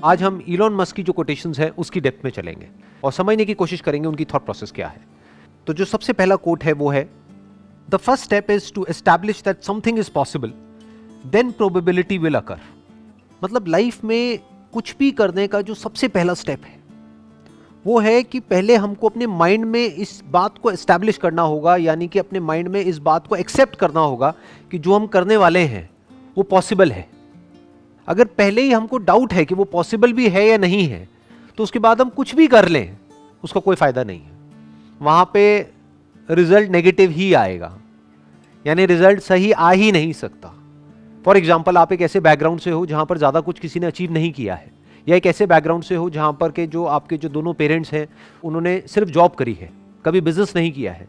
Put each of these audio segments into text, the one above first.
आज हम Elon Musk की जो कोटेशंस है उसकी डेप्थ में चलेंगे और समझने की कोशिश करेंगे उनकी थॉट प्रोसेस क्या है। तो जो सबसे पहला कोट है वो है, the first step is to establish that something is possible, then probability will occur. मतलब लाइफ में कुछ भी करने का जो सबसे पहला स्टेप है वो है कि पहले हमको अपने माइंड में इस बात को एस्टैब्लिश करना होगा, यानी कि अपने माइंड में इस बात को एक्सेप्ट करना होगा कि जो हम करने वाले हैं वो पॉसिबल है। अगर पहले ही हमको डाउट है कि वो पॉसिबल भी है या नहीं है, तो उसके बाद हम कुछ भी कर लें उसका कोई फायदा नहीं है, वहां पे रिजल्ट नेगेटिव ही आएगा, यानी रिजल्ट सही आ ही नहीं सकता। फॉर एग्जाम्पल, आप एक ऐसे बैकग्राउंड से हो जहां पर ज्यादा कुछ किसी ने अचीव नहीं किया है, या एक ऐसे बैकग्राउंड से हो जहां पर के जो आपके जो दोनों पेरेंट्स हैं उन्होंने सिर्फ जॉब करी है, कभी बिजनेस नहीं किया है।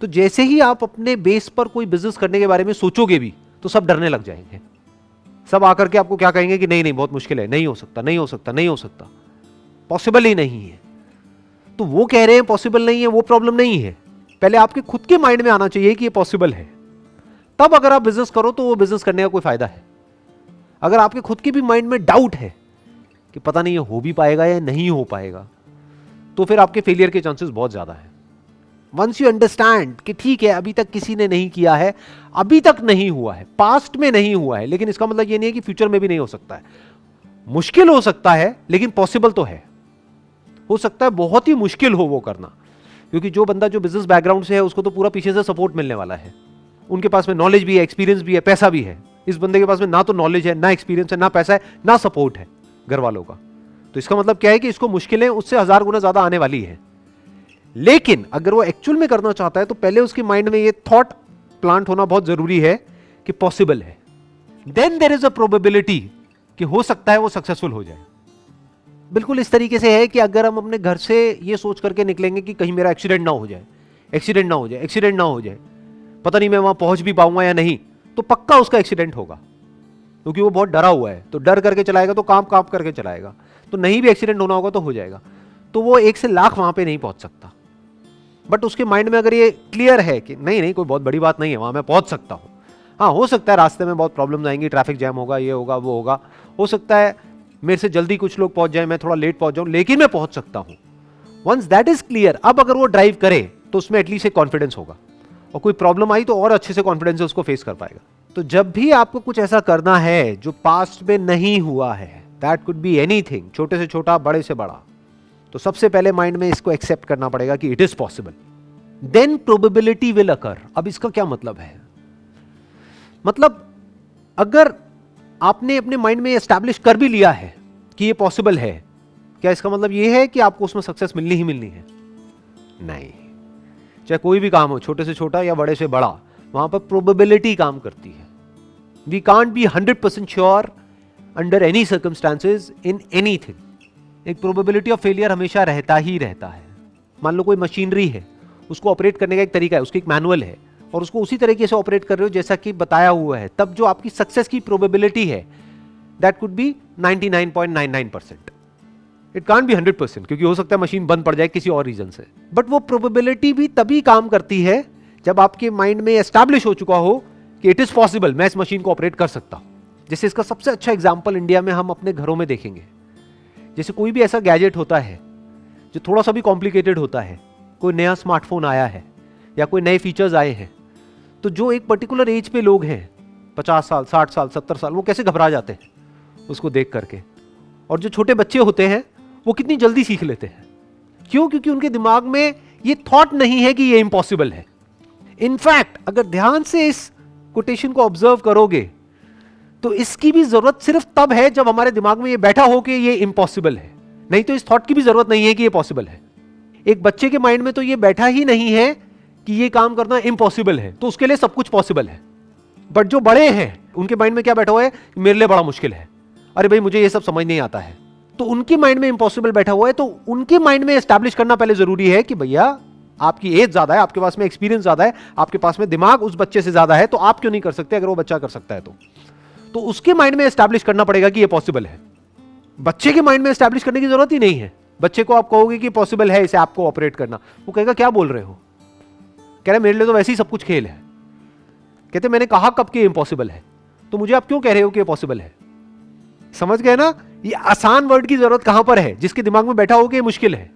तो जैसे ही आप अपने बेस पर कोई बिजनेस करने के बारे में सोचोगे भी तो सब डरने लग जाएंगे। सब आकर के आपको क्या कहेंगे कि नहीं नहीं बहुत मुश्किल है, नहीं हो सकता, नहीं हो सकता, नहीं हो सकता, पॉसिबल ही नहीं है। तो वो कह रहे हैं पॉसिबल नहीं है, वो प्रॉब्लम नहीं है। पहले आपके खुद के माइंड में आना चाहिए कि ये पॉसिबल है, तब अगर आप बिजनेस करो तो वो बिजनेस करने का कोई फायदा है। अगर आपके खुद के भी माइंड में डाउट है कि पता नहीं ये हो भी पाएगा या नहीं हो पाएगा, तो फिर आपके फेलियर के चांसेस बहुत ज्यादा है। वंस यू अंडरस्टैंड कि ठीक है अभी तक किसी ने नहीं किया है, अभी तक नहीं हुआ है, पास्ट में नहीं हुआ है, लेकिन इसका मतलब ये नहीं है कि फ्यूचर में भी नहीं हो सकता है। मुश्किल हो सकता है लेकिन पॉसिबल तो है। हो सकता है बहुत ही मुश्किल हो वो करना, क्योंकि जो बंदा जो बिजनेस बैकग्राउंड से है उसको तो पूरा पीछे से सपोर्ट मिलने वाला है। उनके पास में नॉलेज भी है, एक्सपीरियंस भी है, पैसा भी है। इस बंदे के पास में ना तो नॉलेज है, ना एक्सपीरियंस है, ना पैसा है, ना सपोर्ट है घर वालों का। तो इसका मतलब क्या है कि इसको मुश्किलें उससे 1000 गुना ज्यादा आने वाली है। लेकिन अगर वो एक्चुअल में करना चाहता है तो पहले उसके माइंड में ये थॉट प्लांट होना बहुत जरूरी है कि पॉसिबल है। Then there is a probability कि हो सकता है वो सक्सेसफुल हो जाए। बिल्कुल इस तरीके से है कि अगर हम अपने घर से ये सोच करके निकलेंगे कि कहीं मेरा एक्सीडेंट ना हो जाए, एक्सीडेंट ना हो जाए, एक्सीडेंट ना हो जाए, पता नहीं मैं वहां पहुंच भी पाऊंगा या नहीं, तो पक्का उसका एक्सीडेंट होगा, क्योंकि वो बहुत डरा हुआ है। तो डर करके चलाएगा तो काम काम करके चलाएगा, तो नहीं भी एक्सीडेंट होना होगा तो हो जाएगा। तो वो 1 से लाख वहां पे नहीं पहुंच सकता। बट उसके माइंड में अगर ये क्लियर है कि नहीं नहीं कोई बहुत बड़ी बात नहीं है, वहां मैं पहुंच सकता हूं। हाँ, हो सकता है रास्ते में बहुत प्रॉब्लम्स आएंगी, ट्रैफिक जैम होगा, ये होगा वो होगा, हो सकता है मेरे से जल्दी कुछ लोग पहुंच जाए, मैं थोड़ा लेट पहुंच जाऊं, लेकिन मैं पहुंच सकता हूं। वंस दैट इज क्लियर, अब अगर वो ड्राइव करे तो उसमें एटलीस्ट एक कॉन्फिडेंस होगा, और कोई प्रॉब्लम आई तो और अच्छे से कॉन्फिडेंस से उसको फेस कर पाएगा। तो जब भी आपको कुछ ऐसा करना है जो पास्ट में नहीं हुआ है, दैट कुड बी एनीथिंग, छोटे से छोटा, बड़े से बड़ा, तो सबसे पहले माइंड में इसको एक्सेप्ट करना पड़ेगा कि it is possible. Then probability will occur. अब इसका क्या मतलब है? मतलब अगर आपने अपने माइंड में एस्टैब्लिश कर भी लिया है कि ये पॉसिबल है, क्या इसका मतलब ये है कि आपको उसमें सक्सेस मिलनी ही मिलनी है? नहीं। चाहे कोई भी काम हो, छोटे से छोटा या बड़े से बड़ा, वहां पर प्रोबेबिलिटी काम करती है। We can't be 100% sure under any circumstances in anything. एक प्रोबेबिलिटी ऑफ फेलियर हमेशा रहता ही रहता है। मान लो कोई मशीनरी है, उसको ऑपरेट करने का एक तरीका है, उसकी एक मैनुअल है, और उसको उसी तरीके से ऑपरेट कर रहे हो जैसा कि बताया हुआ है, तब जो आपकी सक्सेस की प्रोबेबिलिटी है that could be 99.99%। It can't be 100%, क्योंकि हो सकता है मशीन बंद पड़ जाए किसी और रीजन से। बट वो प्रोबेबिलिटी भी तभी काम करती है जब आपके माइंड में एस्टैब्लिश हो चुका हो कि इट इज पॉसिबल, मैं इस मशीन को ऑपरेट कर सकता हूं। जैसे इसका सबसे अच्छा एग्जाम्पल इंडिया में हम अपने घरों में देखेंगे। जैसे कोई भी ऐसा गैजेट होता है जो थोड़ा सा भी कॉम्प्लिकेटेड होता है, कोई नया स्मार्टफोन आया है या कोई नए फीचर्स आए हैं, तो जो एक पर्टिकुलर एज पे लोग हैं, 50 साल, 60 साल, 70 साल, वो कैसे घबरा जाते हैं उसको देख करके। और जो छोटे बच्चे होते हैं वो कितनी जल्दी सीख लेते हैं। क्यों? क्योंकि उनके दिमाग में ये थॉट नहीं है कि ये इम्पॉसिबल है। इनफैक्ट अगर ध्यान से इस कोटेशन को ऑब्जर्व करोगे तो इसकी भी जरूरत सिर्फ तब है जब हमारे दिमाग में ये बैठा हो कि ये इम्पॉसिबल है, नहीं तो इस थॉट की भी जरूरत नहीं है कि ये पॉसिबल है। एक बच्चे के माइंड में तो ये बैठा ही नहीं है कि ये काम करना इम्पॉसिबल है, तो उसके लिए सब कुछ पॉसिबल है। बट जो बड़े हैं उनके माइंड में क्या बैठा हुआ है? मेरे लिए बड़ा मुश्किल है, अरे भाई मुझे ये सब समझ नहीं आता है। तो उनके माइंड में इम्पॉसिबल बैठा हुआ है, तो उनके माइंड में एस्टैब्लिश करना पहले जरूरी है कि भैया आपकी एज ज्यादा है, आपके पास में एक्सपीरियंस ज्यादा है, आपके पास में दिमाग उस बच्चे से ज्यादा है, तो आप क्यों नहीं कर सकते अगर वो बच्चा कर सकता है तो उसके माइंड में एस्टैब्लिश करना पड़ेगा कि ये पॉसिबल है। बच्चे के माइंड में एस्टैब्लिश करने की जरूरत ही नहीं है। बच्चे को आप कहोगे कि पॉसिबल है इसे आपको ऑपरेट करना, वो कहेगा क्या बोल रहे हो, कह रहे मेरे लिए तो वैसे ही सब कुछ खेल है। कहते मैंने कहा कब कि इम्पॉसिबल है, तो मुझे आप क्यों कह रहे हो कि ये पॉसिबल है? समझ गए ना ये आसान वर्ड की जरूरत कहां पर है? जिसके दिमाग में बैठा हो कि ये मुश्किल है,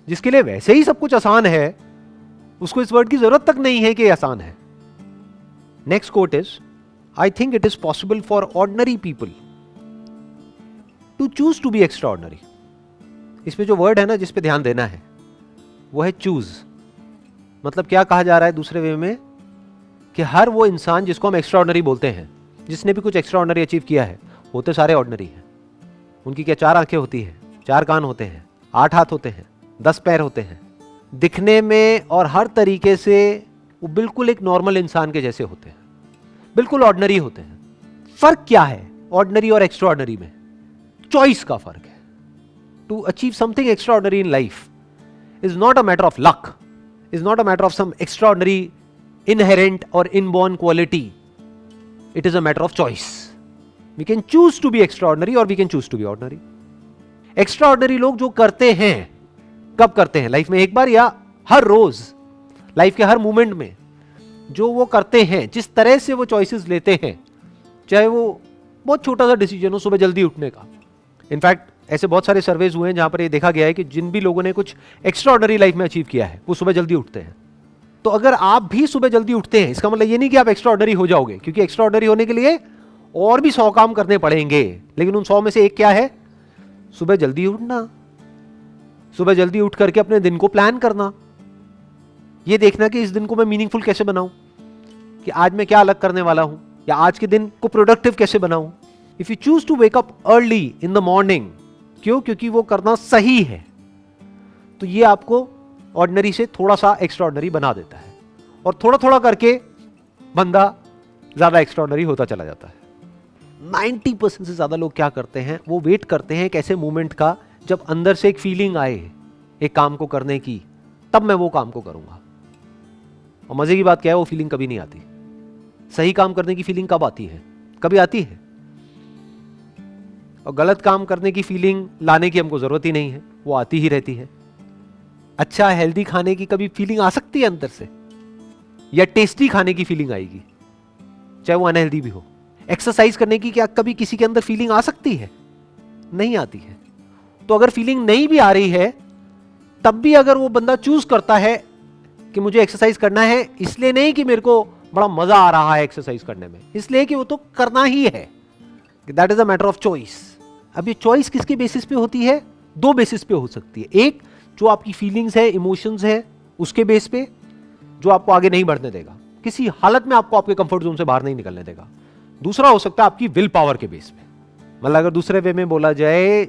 जिसके लिए वैसे ही सब कुछ आसान है, उसको इस वर्ड की जरूरत तक नहीं है कि आसान है। Next quote is, I think it is possible for ordinary people to choose to be extraordinary. इसमें जो वर्ड है ना, जिस पे ध्यान देना है, वो है चूज। मतलब क्या कहा जा रहा है दूसरे वे में, कि हर वो इंसान जिसको हम एक्स्ट्रा ऑर्डिनरी बोलते हैं, जिसने भी कुछ एक्स्ट्रा ऑर्डिनरी अचीव किया है, होते सारे ऑर्डिनरी हैं। उनकी क्या 4 आंखें होती हैं, 4 कान होते हैं, 8 हाथ होते हैं, 10 पैर होते हैं, दिखने में और हर तरीके से वो बिल्कुल एक नॉर्मल इंसान के जैसे होते हैं, बिल्कुल ऑर्डिनरी होते हैं। फर्क क्या है ऑर्डिनरी और एक्स्ट्रा ऑर्डिनरी में? चॉइस का फर्क है। To achieve something extraordinary in life is not a matter of luck, is not a matter of some extraordinary inherent or inborn quality. It is a matter of choice. We can choose to be extraordinary or we can choose to be ordinary. Extraordinary लोग जो करते हैं, कब करते हैं? Life में एक बार या हर रोज, लाइफ के हर मोमेंट में जो वो करते हैं, जिस तरह से वो चॉइसेस लेते हैं, चाहे वो बहुत छोटा सा डिसीजन हो, सुबह जल्दी उठने का। इनफैक्ट ऐसे बहुत सारे सर्वेज हुए हैं जहां पर ये देखा गया है कि जिन भी लोगों ने कुछ एक्स्ट्राऑर्डिनरी लाइफ में अचीव किया है, वो सुबह जल्दी उठते हैं। तो अगर आप भी सुबह जल्दी उठते हैं, इसका मतलब ये नहीं कि आप एक्स्ट्राऑर्डिनरी हो जाओगे, क्योंकि एक्स्ट्राऑर्डिनरी होने के लिए और भी 100 काम करने पड़ेंगे, लेकिन उन 100 में से एक क्या है? सुबह जल्दी उठना। सुबह जल्दी उठ करके अपने दिन को प्लान करना, ये देखना कि इस दिन को मैं मीनिंगफुल कैसे बनाऊं, कि आज मैं क्या अलग करने वाला हूं, या आज के दिन को प्रोडक्टिव कैसे बनाऊं। If you choose to wake up early in the morning, क्यों? क्योंकि वो करना सही है, तो ये आपको ऑर्डिनरी से थोड़ा सा एक्स्ट्राऑर्डिनरी बना देता है, और थोड़ा थोड़ा करके बंदा ज्यादा एक्स्ट्राऑर्डिनरी होता चला जाता है। 90% से ज्यादा लोग क्या करते हैं, वो वेट करते हैं एक ऐसे मोमेंट का जब अंदर से एक फीलिंग आए एक काम को करने की, तब मैं वो काम को करूंगा। और मजे की बात क्या है, वो फीलिंग कभी नहीं आती। सही काम करने की फीलिंग कब आती है? कभी आती है। और गलत काम करने की फीलिंग लाने की हमको जरूरत ही नहीं है, वो आती ही रहती है। अच्छा हेल्दी खाने की कभी फीलिंग आ सकती है अंदर से, या टेस्टी खाने की फीलिंग आएगी, चाहे वो अनहेल्दी भी हो। एक्सरसाइज करने की क्या कभी किसी के अंदर फीलिंग आ सकती है? नहीं आती है। तो अगर फीलिंग नहीं भी आ रही है, तब भी अगर वो बंदा चूज करता है कि मुझे एक्सरसाइज करना है, इसलिए नहीं कि मेरे को बड़ा मजा आ रहा है एक्सरसाइज करने में, इसलिए कि वो तो करना ही है। That is a matter of choice. अब ये चॉइस किसके बेसिस पे होती है? 2 बेसिस पे हो सकती है। एक, जो आपकी फीलिंग्स है, इमोशंस है, उसके बेस पे, जो आपको आगे नहीं बढ़ने देगा, किसी हालत में आपको आपके कंफर्ट जोन से बाहर नहीं निकलने देगा। दूसरा हो सकता है आपकी विल पावर के बेस पे। मतलब अगर दूसरे वे में बोला जाए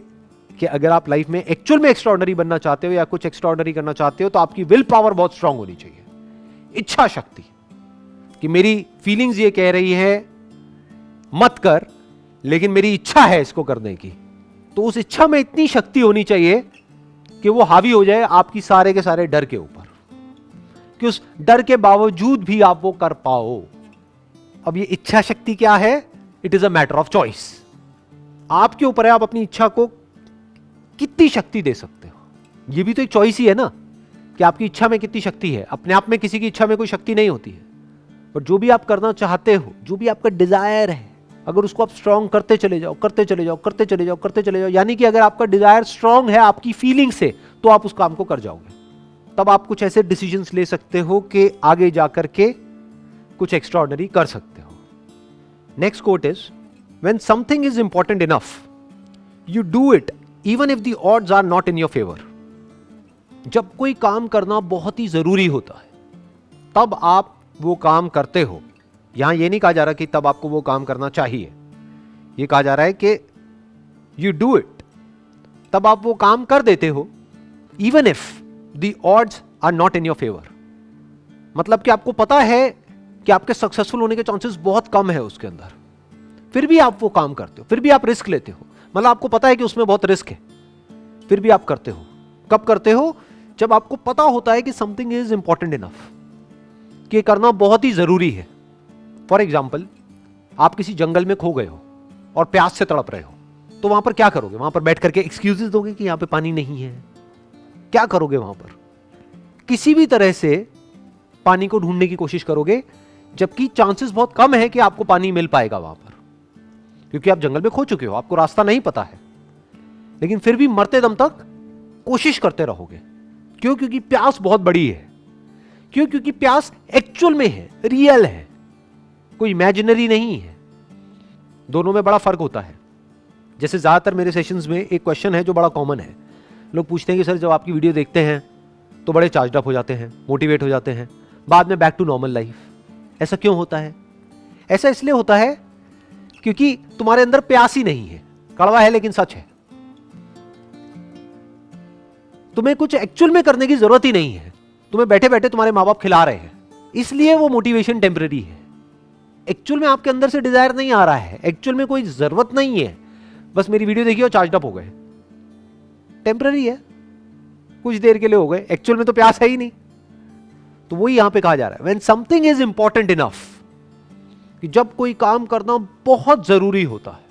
कि अगर आप लाइफ में एक्चुअल में एक्स्ट्राऑर्डिनरी बनना चाहते हो या कुछ एक्स्ट्राऑर्डिनरी करना चाहते हो, तो आपकी विल पावर बहुत स्ट्रांग होनी चाहिए। इच्छा शक्ति, कि मेरी फीलिंग्स ये कह रही है मत कर, लेकिन मेरी इच्छा है इसको करने की, तो उस इच्छा में इतनी शक्ति होनी चाहिए कि वो हावी हो जाए आपकी सारे के सारे डर के ऊपर, कि उस डर के बावजूद भी आप वो कर पाओ। अब ये इच्छा शक्ति क्या है? It is a matter of choice. आपके ऊपर है, आप अपनी इच्छा को कितनी शक्ति दे सकते हो। ये भी तो एक चॉइस ही है ना, कि आपकी इच्छा में कितनी शक्ति है। अपने आप में किसी की इच्छा में कोई शक्ति नहीं होती है, पर जो भी आप करना चाहते हो, जो भी आपका डिजायर है, अगर उसको आप स्ट्रांग करते चले जाओ, करते चले जाओ, करते चले जाओ, करते चले जाओ, यानी कि अगर आपका डिजायर स्ट्रांग है आपकी फीलिंग से, तो आप उस काम को कर जाओगे। तब आप कुछ ऐसे डिसीजंस ले सकते हो कि आगे जाकर के कुछ एक्स्ट्राऑर्डिनरी कर सकते हो। Next quote is, when something is important enough you do it even if the odds are not in your favour. जब कोई काम करना बहुत ही जरूरी होता है, तब आप वो काम करते हो। यहां ये नहीं कहा जा रहा कि तब आपको वो काम करना चाहिए, ये कहा जा रहा है कि यू डू इट, तब आप वो काम कर देते हो even if the odds are not in your favour. मतलब कि आपको पता है कि आपके सक्सेसफुल होने के चांसेस बहुत कम है उसके अंदर, फिर भी आप वो काम करते हो, फिर भी आप रिस्क लेते हो। मतलब आपको पता है कि उसमें बहुत रिस्क है, फिर भी आप करते हो। कब करते हो? जब आपको पता होता है कि समथिंग इज इंपॉर्टेंट इनफ, कि करना बहुत ही जरूरी है। फॉर एग्जाम्पल, आप किसी जंगल में खो गए हो और प्यास से तड़प रहे हो, तो वहां पर क्या करोगे? वहां पर बैठ करके एक्सक्यूजेस दोगे कि यहां पे पानी नहीं है? क्या करोगे वहां पर? किसी भी तरह से पानी को ढूंढने की कोशिश करोगे, जबकि चांसेस बहुत कम है कि आपको पानी मिल पाएगा वहां पर। क्योंकि आप जंगल में खो चुके हो, आपको रास्ता नहीं पता है, लेकिन फिर भी मरते दम तक कोशिश करते रहोगे। क्यों? क्योंकि प्यास बहुत बड़ी है। क्यों? क्योंकि प्यास एक्चुअल में है, रियल है, कोई इमेजिनरी नहीं है। दोनों में बड़ा फर्क होता है। जैसे ज्यादातर मेरे सेशंस में एक क्वेश्चन है जो बड़ा कॉमन है, लोग पूछते हैं कि सर जब आपकी वीडियो देखते हैं तो बड़े चार्ज अप हो जाते हैं, मोटिवेट हो जाते हैं, बाद में बैक टू नॉर्मल लाइफ, ऐसा क्यों होता है? ऐसा इसलिए होता है क्योंकि तुम्हारे अंदर प्यास ही नहीं है। कड़वा है लेकिन सच है। तुम्हें कुछ एक्चुअल में करने की जरूरत ही नहीं है, तुम्हें बैठे बैठे तुम्हारे मां बाप खिला रहे हैं, इसलिए वो मोटिवेशन टेम्पररी है। एक्चुअल में आपके अंदर से डिजायर नहीं आ रहा है, एक्चुअल में कोई जरूरत नहीं है, बस मेरी वीडियो देखिए और चार्ज अप हो गए। टेम्पररी है, कुछ देर के लिए हो गए, एक्चुअल में तो प्यास है ही नहीं। तो वही यहां पे कहा जा रहा है, when something is important enough, कि जब कोई काम करना बहुत जरूरी होता है,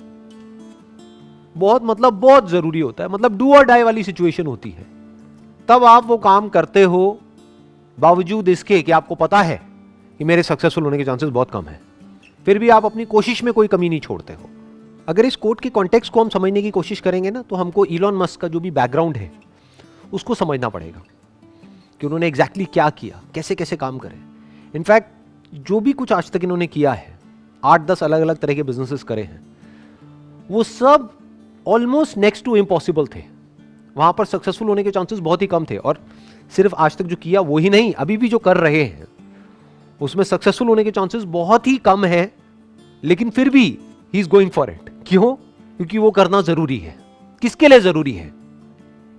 बहुत मतलब बहुत जरूरी होता है, मतलब डू और डाई वाली सिचुएशन होती है, तब आप वो काम करते हो बावजूद इसके कि आपको पता है कि मेरे सक्सेसफुल होने के चांसेस बहुत कम है, फिर भी आप अपनी कोशिश में कोई कमी नहीं छोड़ते हो। अगर इस कोट के कॉन्टेक्स्ट को हम समझने की कोशिश करेंगे ना, तो हमको इलॉन मस्क का जो भी बैकग्राउंड है उसको समझना पड़ेगा कि उन्होंने एग्जैक्टली क्या किया, कैसे कैसे काम करे। इनफैक्ट जो भी कुछ आज तक इन्होंने किया है, 8-10 अलग अलग तरह के बिजनेसेस करे हैं, वो सब ऑलमोस्ट नेक्स्ट टू इम्पॉसिबल थे। वहां पर सक्सेसफुल होने के चांसेस बहुत ही कम थे, और सिर्फ आज तक जो किया वो ही नहीं, अभी भी जो कर रहे हैं उसमें सक्सेसफुल होने के चांसेस बहुत ही कम है, लेकिन फिर भी he is going for it. क्यों? क्योंकि वो करना जरूरी है। किसके लिए जरूरी है?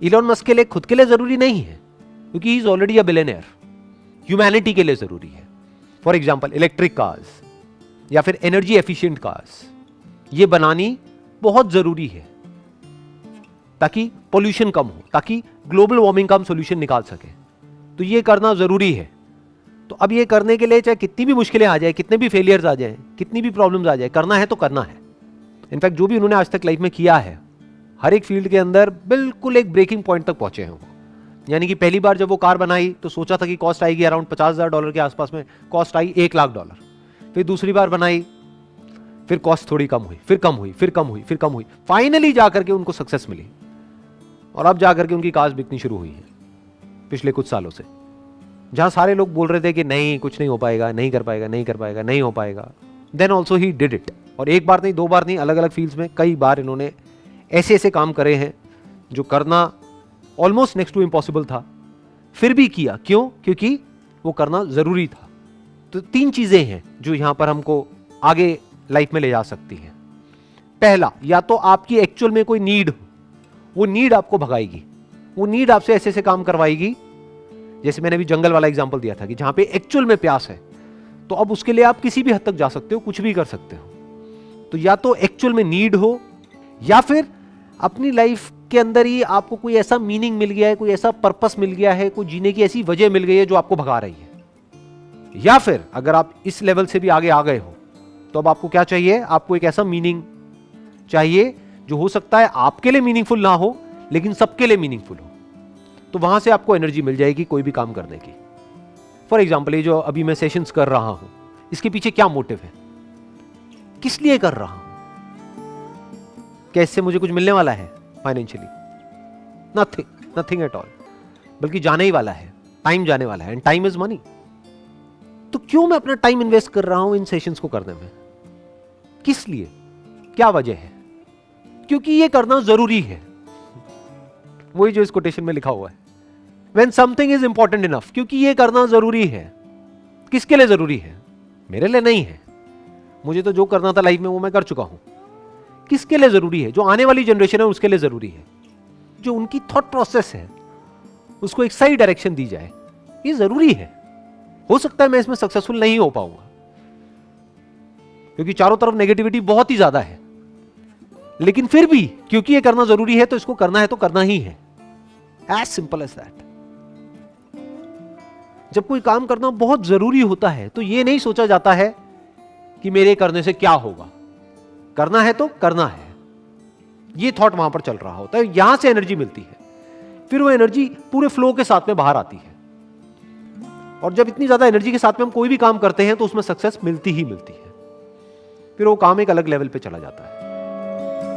इलॉन मस्क के लिए, खुद के लिए जरूरी नहीं है, क्योंकि he is already a billionaire. Humanity के लिए जरूरी है। फॉर एग्जाम्पल इलेक्ट्रिक कार्स या फिर एनर्जी एफिशिएंट कार्स, ये बनानी बहुत जरूरी है ताकि पोल्यूशन कम हो, ताकि ग्लोबल वार्मिंग का हम सोल्यूशन निकाल सके। तो ये करना जरूरी है। तो अब ये करने के लिए चाहे कितनी भी मुश्किलें आ जाए, कितने भी फेलियर्स आ जाए, कितनी भी प्रॉब्लम्स आ जाए, करना है तो करना है। इनफैक्ट जो भी उन्होंने आज तक लाइफ में किया है, हर एक फील्ड के अंदर बिल्कुल एक ब्रेकिंग पॉइंट तक पहुंचे हैं वो। यानी कि पहली बार जब वो कार बनाई तो सोचा था कि कॉस्ट आएगी अराउंड $50,000 के आसपास में, कॉस्ट आई $1,00,000। फिर दूसरी बार बनाई, फिर कॉस्ट थोड़ी कम हुई, फिर कम हुई, फिर कम हुई, फिर कम हुई, फाइनली जाकर के उनको सक्सेस मिली। और अब जाकर के उनकी कार्स बिकनी शुरू हुई है पिछले कुछ सालों से। जहां सारे लोग बोल रहे थे कि नहीं, कुछ नहीं हो पाएगा, नहीं कर पाएगा, नहीं कर पाएगा, नहीं हो पाएगा, then also he did it. और एक बार नहीं, दो बार नहीं, अलग अलग फील्ड्स में कई बार इन्होंने ऐसे ऐसे काम करे हैं जो करना ऑलमोस्ट नेक्स्ट टू इम्पॉसिबल था, फिर भी किया। क्यों? क्योंकि वो करना जरूरी था। तो 3 चीजें हैं जो यहां पर हमको आगे लाइफ में ले जा सकती हैं। पहला, या तो आपकी एक्चुअल में कोई नीड हो, वो नीड आपको भगाएगी, वो नीड आपसे ऐसे ऐसे काम करवाएगी। जैसे मैंने अभी जंगल वाला एग्जांपल दिया था कि जहां पे एक्चुअल में प्यास है, तो अब उसके लिए आप किसी भी हद तक जा सकते हो, कुछ भी कर सकते हो। तो या तो एक्चुअल में नीड हो, या फिर अपनी लाइफ के अंदर ही आपको कोई ऐसा मीनिंग मिल गया है, कोई ऐसा पर्पस मिल गया है, कोई जीने की ऐसी वजह मिल गई है जो आपको भगा रही है। या फिर अगर आप इस लेवल से भी आगे आ गए हो, तो अब आपको क्या चाहिए? आपको एक ऐसा मीनिंग चाहिए जो हो सकता है आपके लिए मीनिंगफुल ना हो, लेकिन सबके लिए मीनिंगफुल हो। तो वहां से आपको एनर्जी मिल जाएगी कोई भी काम करने की। फॉर एग्जाम्पल, ये जो अभी मैं सेशंस कर रहा हूं, इसके पीछे क्या मोटिव है, किस लिए कर रहा हूं? क्या इससे मुझे कुछ मिलने वाला है financially? Nothing, nothing at all. बल्कि जाने ही वाला है, टाइम जाने वाला है, एंड टाइम इज मनी। तो क्यों मैं अपना टाइम इन्वेस्ट कर रहा हूं इन सेशंस को करने में? किस लिए? क्या वजह है? क्योंकि ये करना जरूरी है। वही जो इस कोटेशन में लिखा हुआ है, When something is important enough, क्योंकि ये करना जरूरी है। किसके लिए जरूरी है? मेरे लिए नहीं है, मुझे तो जो करना था लाइफ में वो मैं कर चुका हूं। किसके लिए जरूरी है? जो आने वाली जनरेशन है उसके लिए जरूरी है। जो उनकी थॉट प्रोसेस है उसको एक सही डायरेक्शन दी जाए, ये जरूरी है। हो सकता है मैं इसमें सक्सेसफुल नहीं हो पाऊंगा, क्योंकि चारों तरफ नेगेटिविटी बहुत ही ज्यादा है, लेकिन फिर भी क्योंकि ये करना जरूरी है तो इसको करना है तो करना ही है। As simple as that. जब कोई काम करना बहुत जरूरी होता है तो ये नहीं सोचा जाता है कि मेरे करने से क्या होगा, करना है तो करना है। ये थॉट वहां पर चल रहा होता है, यहां से एनर्जी मिलती है, फिर वो एनर्जी पूरे फ्लो के साथ में बाहर आती है। और जब इतनी ज्यादा एनर्जी के साथ में हम कोई भी काम करते हैं तो उसमें सक्सेस मिलती ही मिलती है, फिर वो काम एक अलग लेवल पे चला जाता है। है।